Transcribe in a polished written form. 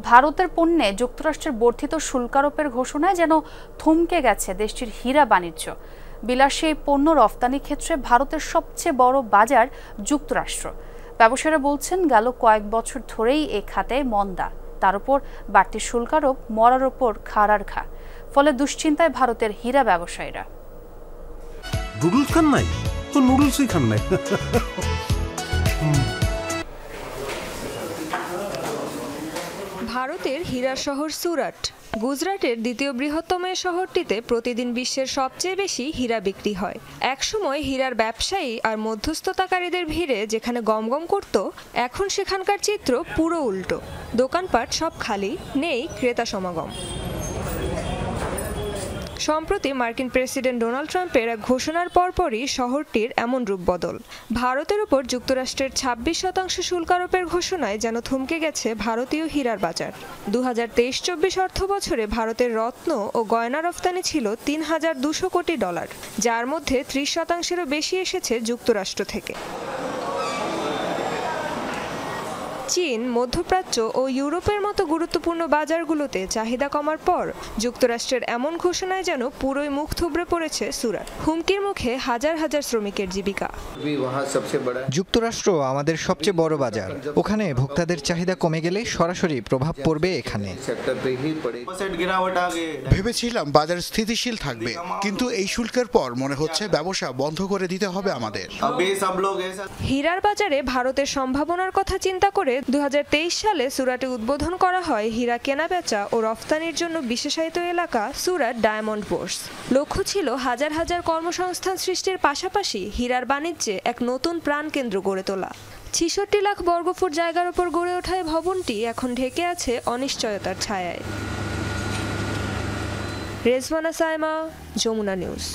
ভারতের পণ্যে যুক্তরাষ্ট্রের বর্ধিত শুল্ক আরোপের ঘোষণায় যেন থমকে গেছে দেশটির হীরা বাণিজ্য। বিলাসী এই পণ্য রফতানি ক্ষেত্রে ভারতের সবচেয়ে বড় বাজার যুক্তরাষ্ট্র। ব্যবসায়ীরা বলছেন, গেল কয়েক বছর ধরেই এ খাতে মন্দা, তার উপর বাড়তি শুল্ক আরোপ মরার ওপর খাড়ার ঘা। ফলে দুশ্চিন্তায় ভারতের হীরা ব্যবসায়ীরা। নুডলস খান নাই তো নুডলসই খান নাই। ভারতের হীরা শহর সুরাট, গুজরাটের দ্বিতীয় বৃহত্তম এই শহরটিতে প্রতিদিন বিশ্বের সবচেয়ে বেশি হীরা বিক্রি হয়। একসময় হীরার ব্যবসায়ী আর মধ্যস্থতাকারীদের ভিড়ে যেখানে গমগম করত, এখন সেখানকার চিত্র পুরো উল্টো। দোকানপাট সব খালি, নেই ক্রেতা সমাগম। সম্প্রতি মার্কিন প্রেসিডেন্ট ডোনাল্ড ট্রাম্পের এক ঘোষণার পরপরই শহরটির এমন রূপ বদল। ভারতের উপর যুক্তরাষ্ট্রের 26% শুল্ক আরোপের ঘোষণায় যেন থমকে গেছে ভারতীয় হীরার বাজার। 2023-24 অর্থ বছরে ভারতের রত্ন ও গয়না রফতানি ছিল $3,200 কোটি, যার মধ্যে 30%-এরও বেশি এসেছে যুক্তরাষ্ট্র থেকে। চীন, মধ্যপ্রাচ্য ও ইউরোপের মতো গুরুত্বপূর্ণ বাজারগুলোতে চাহিদা কমার পর যুক্তরাষ্ট্রের এমন ঘোষণায় যেন পুরোই মুখ থুবড়ে পড়েছে সুরাট। হুমকির মুখে হাজার হাজার শ্রমিকের জীবিকা। যুক্তরাষ্ট্র আমাদের সবচেয়ে বড় বাজার, ওখানে ভোক্তাদের চাহিদা কমে গেলে সরাসরি প্রভাব পড়বে এখানে। ভেবেছিলাম বাজার স্থিতিশীল থাকবে, কিন্তু এই শুল্কের পর মনে হচ্ছে ব্যবসা বন্ধ করে দিতে হবে আমাদের। হীরার বাজারে ভারতের সম্ভাবনার কথা চিন্তা করে 2023 সালে সুরাটে উদ্বোধন করা হয় হীরা কেনাবেচা ও রফতানির জন্য বিশেষায়িত এলাকা সুরাট ডায়মন্ড বোর্স। লক্ষ্য ছিল হাজার হাজার কর্মসংস্থান সৃষ্টির পাশাপাশি হীরার বাণিজ্যে এক নতুন প্রাণকেন্দ্র গড়ে তোলা। 66 লাখ বর্গফুট জায়গার উপর গড়ে ওঠা এই ভবনটি এখন ঢেকে আছে অনিশ্চয়তার ছায়ায়। রেজওয়ানা সাইমা, যমুনা নিউজ।